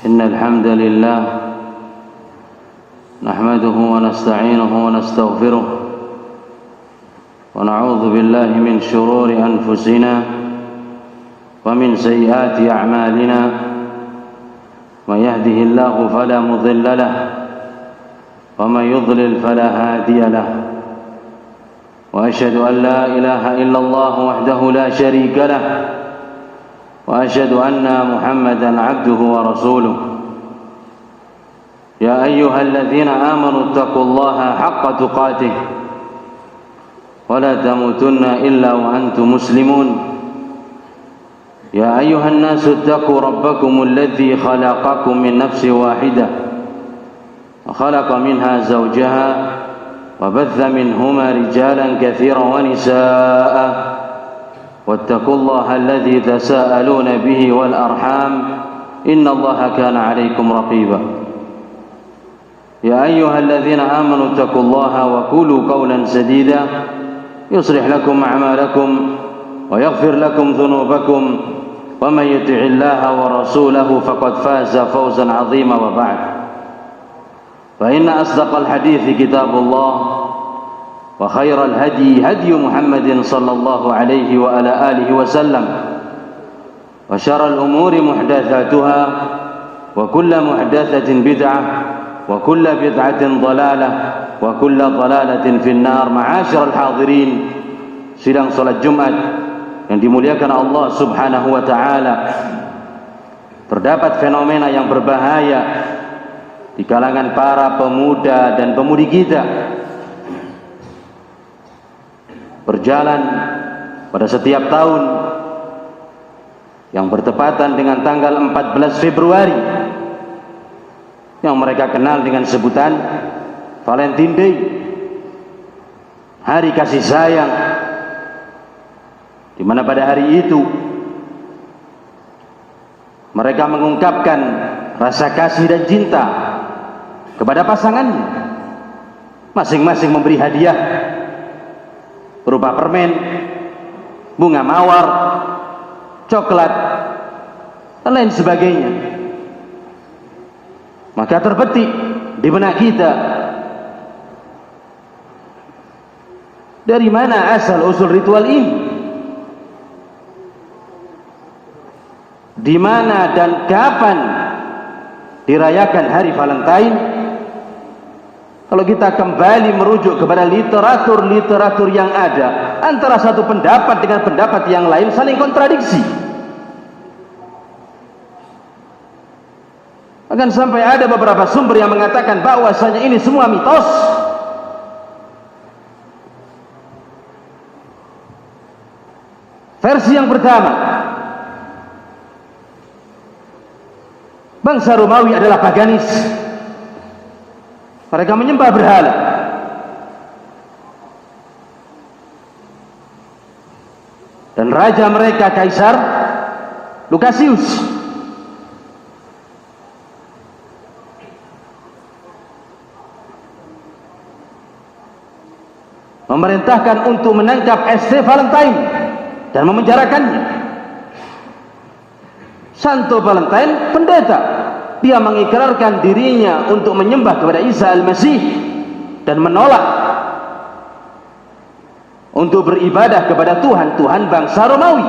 إن الحمد لله نحمده ونستعينه ونستغفره ونعوذ بالله من شرور أنفسنا ومن سيئات أعمالنا من يهده الله فلا مضل له ومن يضلل فلا هادي له وأشهد أن لا إله إلا الله وحده لا شريك له وأشهد أن محمدا عبده ورسوله يا أيها الذين آمنوا اتقوا الله حق تقاته ولا تموتن إلا وأنتم مسلمون يا أيها الناس اتقوا ربكم الذي خلقكم من نفس واحدة وخلق منها زوجها وبث منهما رجالا كثيرا ونساء واتقوا الله الذي تساءلون به والأرحام إن الله كان عليكم رقيبا يا أيها الذين آمنوا اتقوا الله وقولوا قولا سديدا يصلح لكم أعمالكم ويغفر لكم ذنوبكم ومن يطع الله ورسوله فقد فاز فوزا عظيما وبعد فإن أصدق الحديث كتاب الله وخير الهدي هدي محمد صلى الله عليه وعلى آله وسلم وشر الأمور محدثاتها وكل محدثة بدعة وكل بدعة ضلالة وكل ضلالة في النار. Ma'asyiral hadirin, sidang salat Jumat yang dimuliakan Allah Subhanahu wa taala, terdapat fenomena yang berbahaya di kalangan para pemuda dan pemudi kita. Berjalan pada setiap tahun yang bertepatan dengan tanggal 14 Februari yang mereka kenal dengan sebutan Valentine Day, hari kasih sayang, di mana pada hari itu mereka mengungkapkan rasa kasih dan cinta kepada pasangannya. Masing-masing memberi hadiah berupa permen, bunga mawar, coklat, dan lain sebagainya. Maka terbetik di benak kita, dari mana asal usul ritual ini? Di mana dan kapan dirayakan hari Valentine? Kalau kita kembali merujuk kepada literatur yang ada, antara satu pendapat dengan pendapat yang lain saling kontradiksi. Akan sampai ada beberapa sumber yang mengatakan bahwasanya ini semua mitos. Versi yang pertama, bangsa Romawi adalah paganis. Mereka menyembah berhala. Dan raja mereka Kaisar Lukasius memerintahkan untuk menangkap St. Valentine dan memenjarakannya. Santo Valentine pendeta, dia mengikrarkan dirinya untuk menyembah kepada Isa Al-Masih dan menolak untuk beribadah kepada Tuhan bangsa Romawi.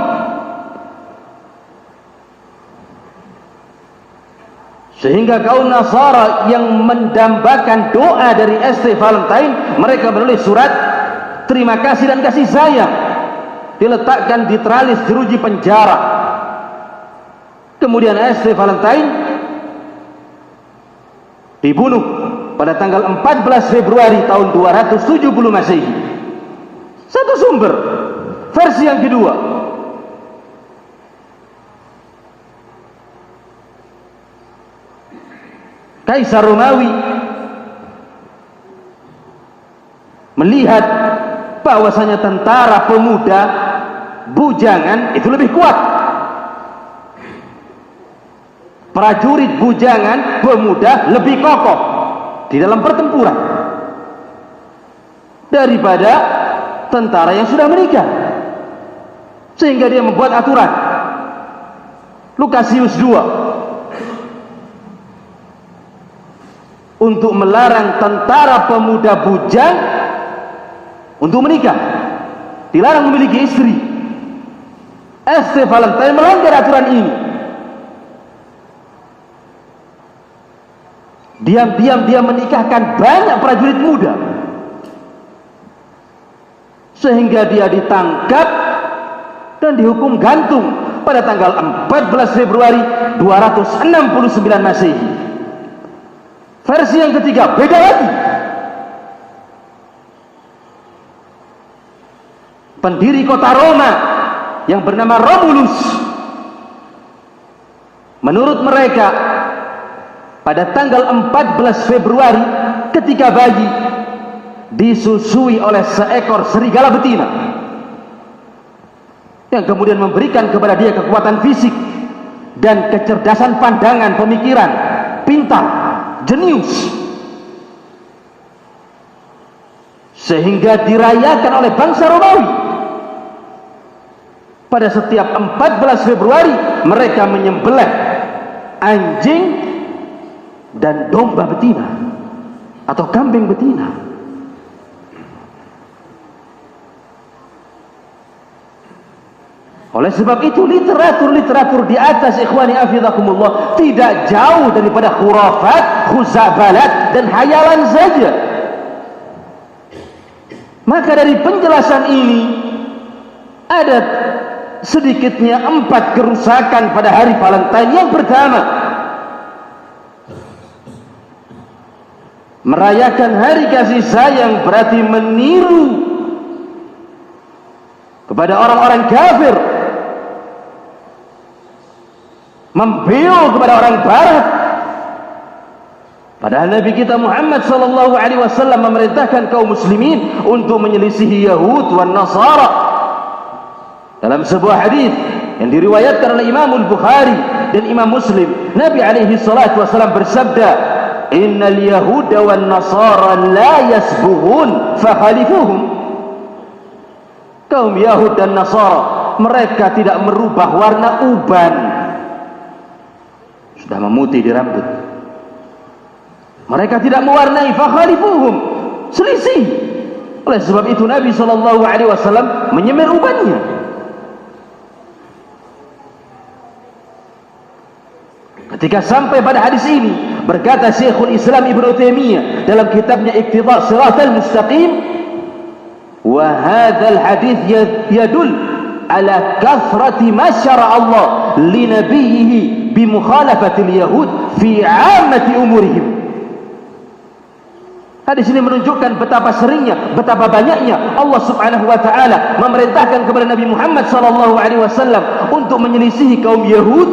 Sehingga kaum Nasara yang mendambakan doa dari St. Valentine, mereka menulis surat terima kasih dan kasih sayang, diletakkan di teralis jeruji penjara. Kemudian St. Valentine dibunuh pada tanggal 14 Februari tahun 270 Masehi. Satu sumber. Versi yang kedua, Kaisar Romawi melihat bahwasanya tentara pemuda bujangan itu lebih kuat. Prajurit bujangan pemuda lebih kokoh di dalam pertempuran daripada tentara yang sudah menikah. Sehingga dia membuat aturan. Lukasius II untuk melarang tentara pemuda bujang untuk menikah, dilarang memiliki istri. ST Valentine melanggar aturan ini. Diam-diam dia menikahkan banyak prajurit muda, sehingga dia ditangkap dan dihukum gantung pada tanggal 14 Februari 269 Masehi. Versi yang ketiga beda lagi. Pendiri kota Roma yang bernama Romulus, menurut mereka pada tanggal 14 Februari ketika bayi disusui oleh seekor serigala betina yang kemudian memberikan kepada dia kekuatan fisik dan kecerdasan pandangan, pemikiran, pintar, jenius, sehingga dirayakan oleh bangsa Romawi. Pada setiap 14 Februari mereka menyembelih anjing dan domba betina atau kambing betina. Oleh sebab itu literatur di atas, ikhwani afidakumullah, tidak jauh daripada khurafat, khuzabalat dan hayalan saja. Maka dari penjelasan ini ada sedikitnya 4 kerusakan pada hari Valentine. Yang pertama, merayakan hari kasih sayang berarti meniru kepada orang-orang kafir, membeu kepada orang barat. Padahal Nabi kita Muhammad sallallahu alaihi wasallam memerintahkan kaum muslimin untuk menyelisihi Yahud wan Nasara. Dalam sebuah hadis yang diriwayatkan oleh Imam Al-Bukhari dan Imam Muslim, Nabi alaihi salatu wasallam bersabda, "Innal yahuda wan nasara la yasbughun fakhalifuhum." Kaum Yahud dan Nasara, mereka tidak merubah warna uban. Sudah memutih di rambut, mereka tidak mewarnai, fakhalifuhum, selisih. Oleh sebab itu Nabi sallallahu alaihi wasallam menyemir ubannya. Ketika sampai pada hadis ini, berkata Syekhul Islam Ibnu Taimiyah dalam kitabnya Iqtida' Shiratal Mustaqim, wa hadzal hadits yadul ala kathrati ma syara Allah li nabiyhi bi mukhalafatil yahud fi 'ammati umurihim. Hadis ini menunjukkan betapa seringnya, betapa banyaknya Allah Subhanahu wa taala memerintahkan kepada Nabi Muhammad sallallahu alaihi wasallam untuk menyelisihi kaum Yahud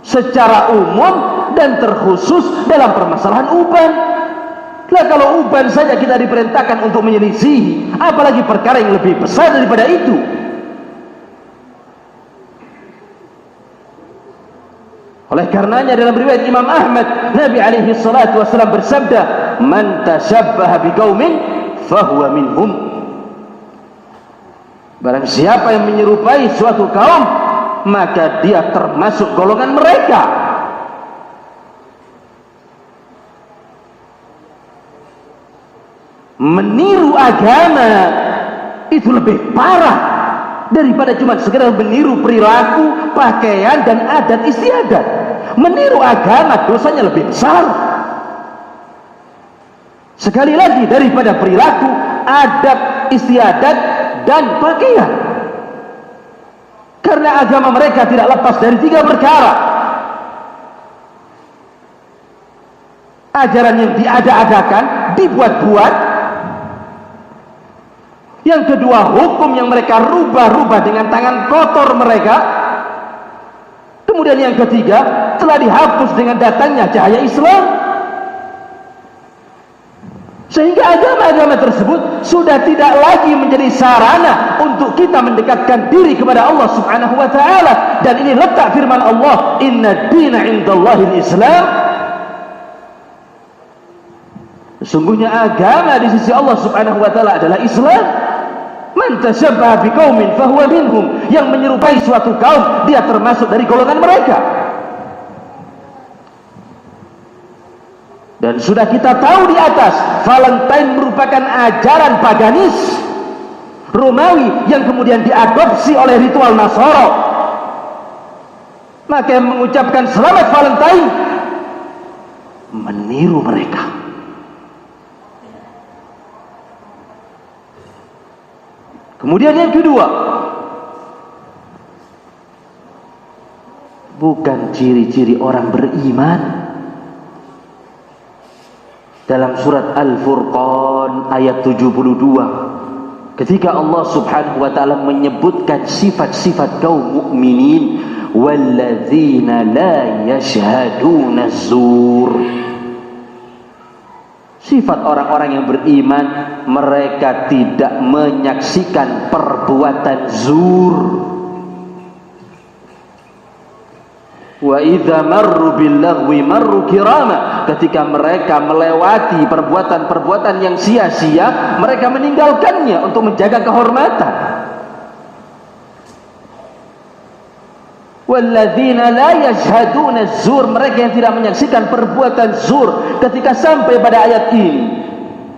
secara umum dan terkhusus dalam permasalahan uban. Lah kalau uban saja kita diperintahkan untuk menyelisihi, apalagi perkara yang lebih besar daripada itu. Oleh karenanya dalam riwayat Imam Ahmad, Nabi alaihi salatu wasallam bersabda, "Man tashabbaha biqaumin fahuwa minhum." Barang siapa yang menyerupai suatu kaum, maka dia termasuk golongan mereka. Meniru agama itu lebih parah daripada cuma sekedar meniru perilaku, pakaian dan adat istiadat. Meniru agama dosanya lebih besar. Sekali lagi, daripada perilaku, adat istiadat dan pakaian. Karena agama mereka tidak lepas dari 3 perkara. Ajaran yang diada-adakan, dibuat-buat. Yang kedua, hukum yang mereka rubah-rubah dengan tangan kotor mereka. Kemudian yang ketiga, telah dihapus dengan datangnya cahaya Islam. Sehingga agama-agama tersebut sudah tidak lagi menjadi sarana untuk kita mendekatkan diri kepada Allah Subhanahu wa taala. Dan ini letak firman Allah, "Inna dina 'indallahil Islam." Sesungguhnya agama di sisi Allah Subhanahu wa taala adalah Islam. Man tashabbaha biqaumin fahuwa minhum. Yang menyerupai suatu kaum, dia termasuk dari golongan mereka. Dan sudah kita tahu di atas, Valentine merupakan ajaran paganis Romawi yang kemudian diadopsi oleh ritual Nasoro. Maka yang mengucapkan selamat Valentine meniru mereka. Kemudian yang kedua, bukan ciri-ciri orang beriman. Dalam surat Al-Furqan ayat 72, ketika Allah subhanahu wa ta'ala menyebutkan sifat-sifat kaum mukminin, walladzina la yashhaduna zur, sifat orang-orang yang beriman, mereka tidak menyaksikan perbuatan zur. Wa idza marru bil lagwi marru kirama, ketika mereka melewati perbuatan-perbuatan yang sia-sia, mereka meninggalkannya untuk menjaga kehormatan. Walladzina la yashhaduna zur, mereka yang tidak menyaksikan perbuatan zur. Ketika sampai pada ayat ini,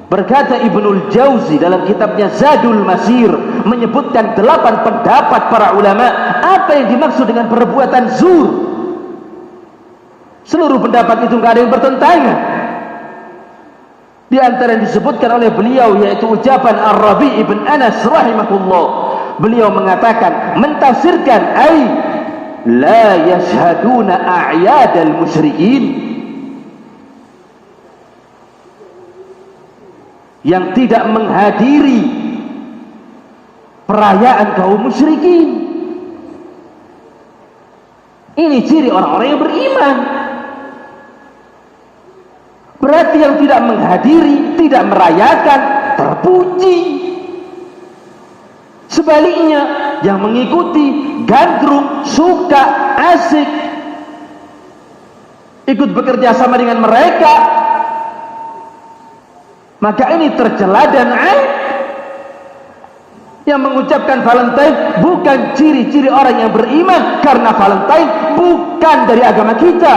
berkata Ibnul Jauzi dalam kitabnya Zadul Masir, menyebutkan 8 pendapat para ulama apa yang dimaksud dengan perbuatan zur. Seluruh pendapat itu tidak ada yang bertentangan. Di antara yang disebutkan oleh beliau yaitu ucapan Ar-Rabi' ibn Anas rahimahullah. Beliau mengatakan, mentafsirkan ay la yashhaduna a'yadal musyrikin, yang tidak menghadiri perayaan kaum musyrikin. Ini ciri orang-orang yang beriman. Berarti yang tidak menghadiri, tidak merayakan, terpuji. Sebaliknya, yang mengikuti, gandrung, suka, asik, ikut bekerja sama dengan mereka, maka ini tercela dan aib. Yang mengucapkan Valentine bukan ciri-ciri orang yang beriman, karena Valentine bukan dari agama kita.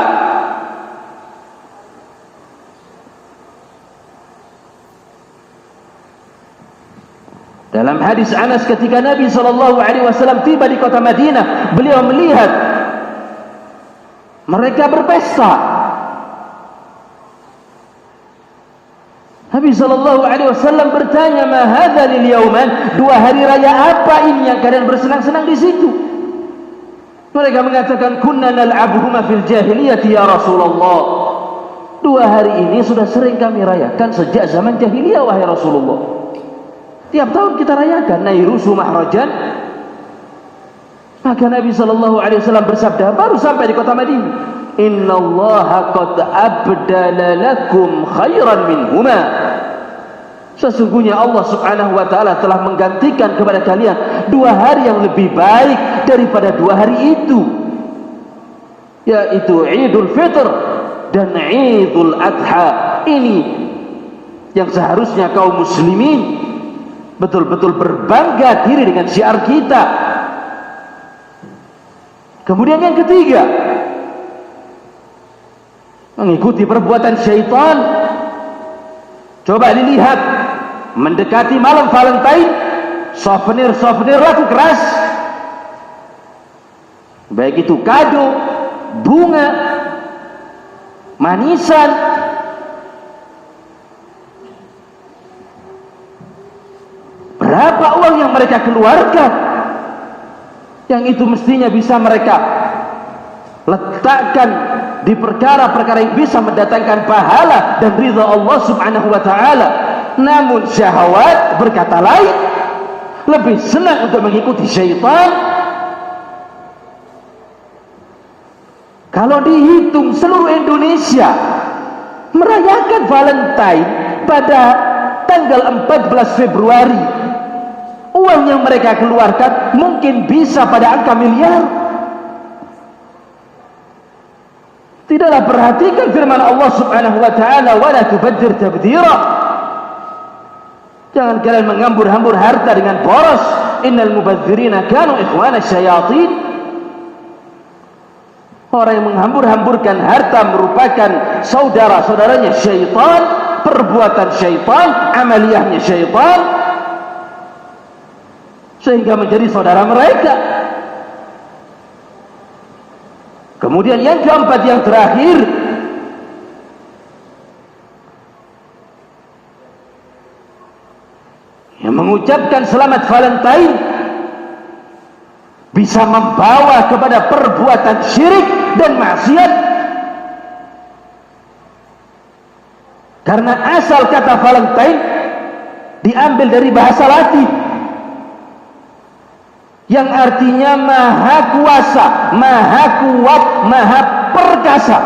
Dalam hadis Anas, ketika Nabi SAW tiba di kota Madinah, beliau melihat mereka berpesta. Nabi SAW bertanya, ma hadza lil yauman, 2 hari raya apa ini yang kalian bersenang-senang di situ? Mereka mengatakan, kunna nal'abuhuma fil jahiliyati ya Rasulullah. 2 hari ini sudah sering kami rayakan sejak zaman jahiliyah wahai Rasulullah. Tiap tahun kita rayakan Nairusu Mahrajan. Maka Nabi SAW bersabda, baru sampai di kota Madinah, innallaha qad abdala lakum khairan minhuma, sesungguhnya Allah subhanahu wa ta'ala telah menggantikan kepada kalian 2 hari yang lebih baik daripada 2 hari itu, yaitu Idul Fitr dan Idul Adha. Ini yang seharusnya kaum muslimin betul-betul berbangga diri dengan syiar kita. Kemudian yang ketiga, mengikuti perbuatan syaitan. Coba dilihat, mendekati malam Valentine, souvenir laku keras, baik itu kado, bunga, manisan. Berapa uang yang mereka keluarkan, yang itu mestinya bisa mereka letakkan di perkara-perkara yang bisa mendatangkan pahala dan ridha Allah subhanahu wa ta'ala. Namun syahwat berkata lain, lebih senang untuk mengikuti syaitan. Kalau dihitung seluruh Indonesia merayakan Valentine pada tanggal 14 Februari, uang yang mereka keluarkan mungkin bisa pada angka miliar. Tidaklah perhatikan firman Allah subhanahu wa ta'ala, wa la tubadzir tabdzira, jangan kalian menghambur-hambur harta dengan boros. Innal mubadzirina kanu ikhwana syayatin, Orang yang menghambur-hamburkan harta merupakan saudara-saudaranya syaitan, perbuatan syaitan, amaliyahnya syaitan, sehingga menjadi saudara mereka. Kemudian yang keempat, yang terakhir, yang mengucapkan selamat Valentine bisa membawa kepada perbuatan syirik dan maksiat, karena asal kata Valentine diambil dari bahasa Latin yang artinya maha kuasa, maha kuat, maha perkasa.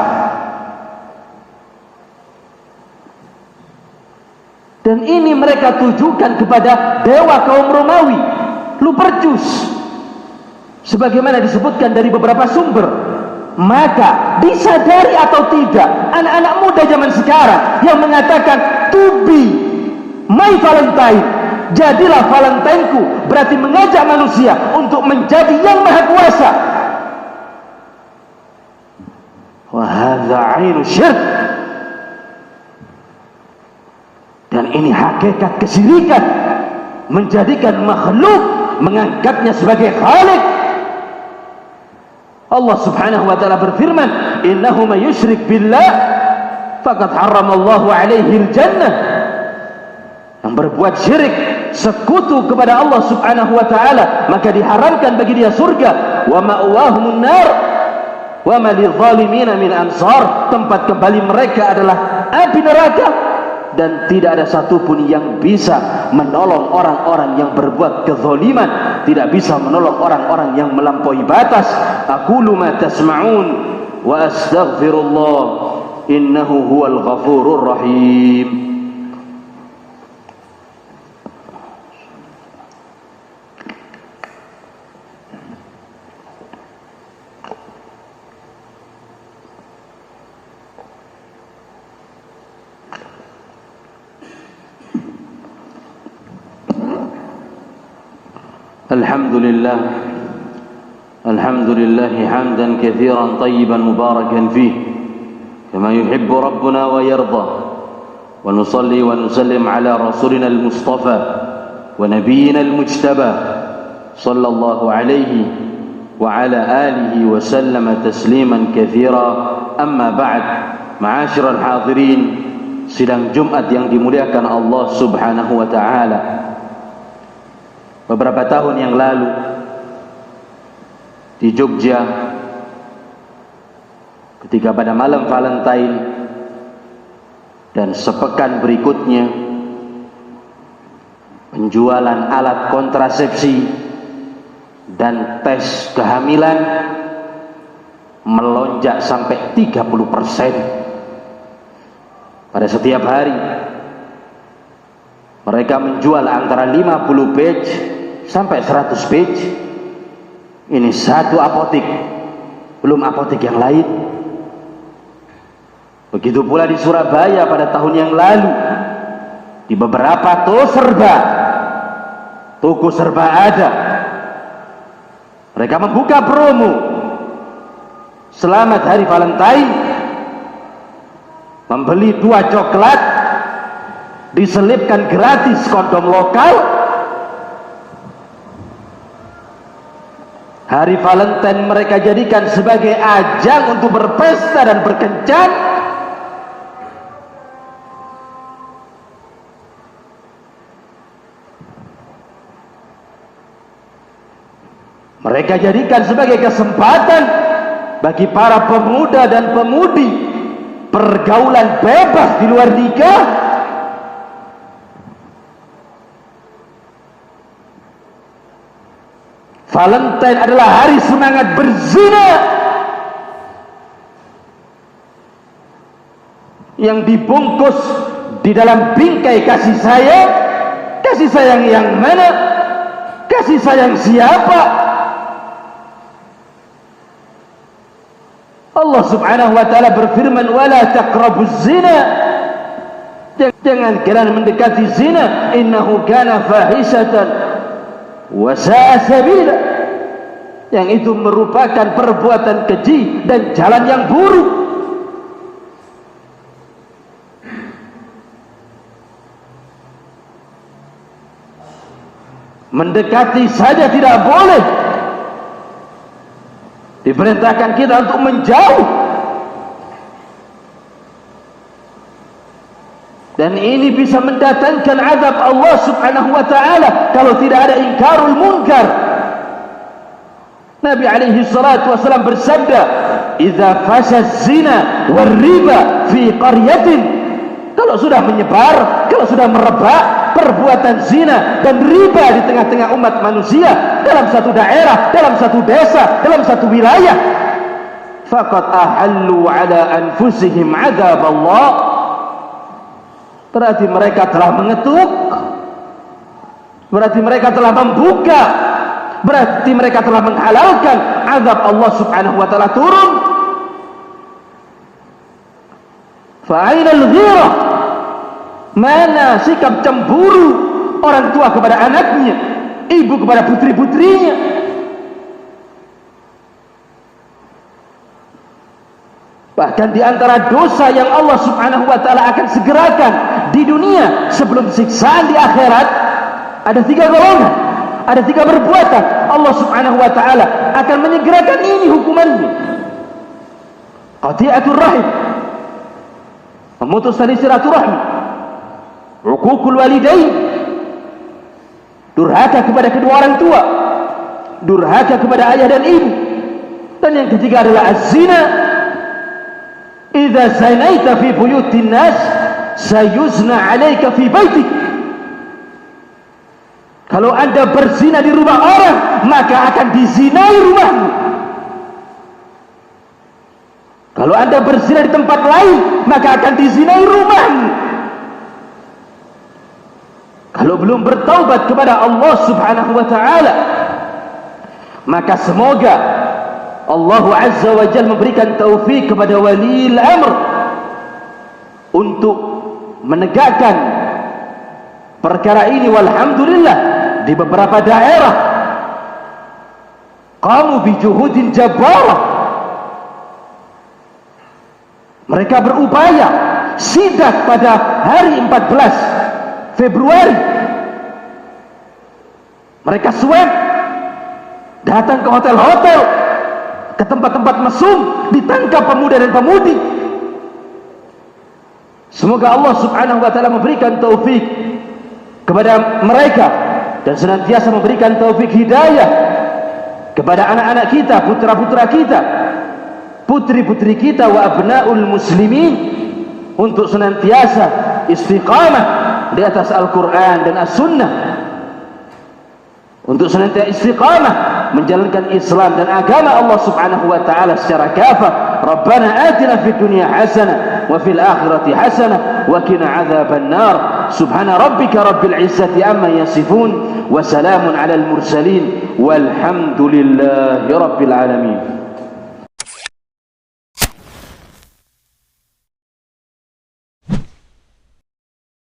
Dan ini mereka tujukan kepada dewa kaum Romawi, Lupercus, sebagaimana disebutkan dari beberapa sumber. Maka disadari atau tidak, anak-anak muda zaman sekarang yang mengatakan to be my Valentine, jadilah Valentineku, berarti mengajak manusia untuk menjadi yang maha kuasa. Wa hadza 'ainu syirk. Dan ini hakikat kesyirikan, menjadikan makhluk, mengangkatnya sebagai khalik. Allah subhanahu wa ta'ala berfirman, innahu may yusyrik billah faqad harramallahu alaihi al-jannah. Yang berbuat syirik, sekutu kepada Allah subhanahu wa ta'ala, maka diharamkan bagi dia surga. Wa ma'wahumun nar wa ma lidh-dhalimina min ansar. Tempat kembali mereka adalah api neraka, dan tidak ada satupun yang bisa menolong orang-orang yang berbuat kezaliman, tidak bisa menolong orang-orang yang melampaui batas. Aqulu ma tasma'un wa astaghfirullah innahu huwal ghafurur rahim. الحمد لله حمدا كثيرا طيبا مباركا فيه كما يحب ربنا ويرضى ونصلي ونسلم على رسولنا المصطفى ونبينا المجتبى صلى الله عليه وعلى آله وسلم تسليما كثيرا. أما بعد, معاشر الحاضرين, sidang Jumat yang dimuliakan Allah subhanahu wa ta'ala. Beberapa tahun yang lalu di Jogja, ketika pada malam Valentine dan sepekan berikutnya, penjualan alat kontrasepsi dan tes kehamilan melonjak sampai 30% pada setiap hari. Mereka menjual antara 50 page sampai 100 page. Ini satu apotik, belum apotik yang lain. Begitu pula di Surabaya pada tahun yang lalu, di beberapa toko serba ada. Mereka membuka promo selamat hari Valentine, membeli 2 coklat diselipkan gratis kondom lokal. Hari Valentine mereka jadikan sebagai ajang untuk berpesta dan berkencan. Mereka jadikan sebagai kesempatan bagi para pemuda dan pemudi pergaulan bebas di luar nikah. Valentine adalah hari semangat berzina yang dibungkus di dalam bingkai kasih sayang. Kasih sayang yang mana? Kasih sayang siapa? Allah subhanahu wa ta'ala berfirman, wala taqrabuz zina, jangan kalian mendekati zina, innahu kana fahishatan wa sa'a sabila, yang itu merupakan perbuatan keji dan jalan yang buruk. Mendekati saja tidak boleh. Diperintahkan kita untuk menjauh. Dan ini bisa mendatangkan azab Allah subhanahu wa ta'ala kalau tidak ada ingkarul munkar. Nabi alaihi salatu wasallam bersabda, "Idza fasha zina war riba fi qaryatin." Kalau sudah menyebar, kalau sudah merebak perbuatan zina dan riba di tengah-tengah umat manusia, dalam satu daerah, dalam satu desa, dalam satu wilayah, faqad ahallu ala anfusihim azab Allah. Berarti mereka telah mengetuk, berarti mereka telah membuka, berarti mereka telah menghalalkan azab Allah subhanahu wa ta'ala turun. Fa'ainal ghirah, mana sikap cemburu orang tua kepada anaknya, ibu kepada putri-putrinya. Bahkan di antara dosa yang Allah subhanahu wa ta'ala akan segerakan di dunia sebelum siksaan di akhirat, ada 3 golongan, ada 3 perbuatan. Allah subhanahu wa ta'ala akan menyegerakan ini hukumannya. Qati'atul rahim, memutus tali silaturahmi, uququl walidain, durhaka kepada kedua orang tua, durhaka kepada ayah dan ibu. Dan yang ketiga adalah az-zina. Idza zanaita fi buyutin nas sayuzna 'alaika fi baitik. Kalau Anda berzina di rumah orang, maka akan dizinai rumahmu. Kalau Anda berzina di tempat lain, maka akan dizinai rumahmu. Kalau belum bertaubat kepada Allah subhanahu wa ta'ala, maka semoga Allah azza wa jalla memberikan taufik kepada waliil amr untuk menegakkan perkara ini. Walhamdulillah, di beberapa daerah qamu bijuhudin jabbarah, mereka berupaya sidak pada hari 14 Februari. Mereka swab, datang ke hotel-hotel, ke tempat-tempat mesum, ditangkap pemuda dan pemudi. Semoga Allah subhanahu wa ta'ala memberikan taufik kepada mereka dan senantiasa memberikan taufik hidayah kepada anak-anak kita, putra-putra kita, putri-putri kita, wa abna'ul muslimin, untuk senantiasa istiqamah di atas Al-Quran dan As-Sunnah, untuk senantiasa istiqamah menjalankan Islam dan agama Allah subhanahu wa ta'ala secara kafah. Rabbana atina fid dunya hasanah wa fil akhirati hasanah wa qina adzaban nar. Subhana rabbika rabbil izzati amma yasifun wa salamun alal mursalin walhamdulillahi rabbil alamin.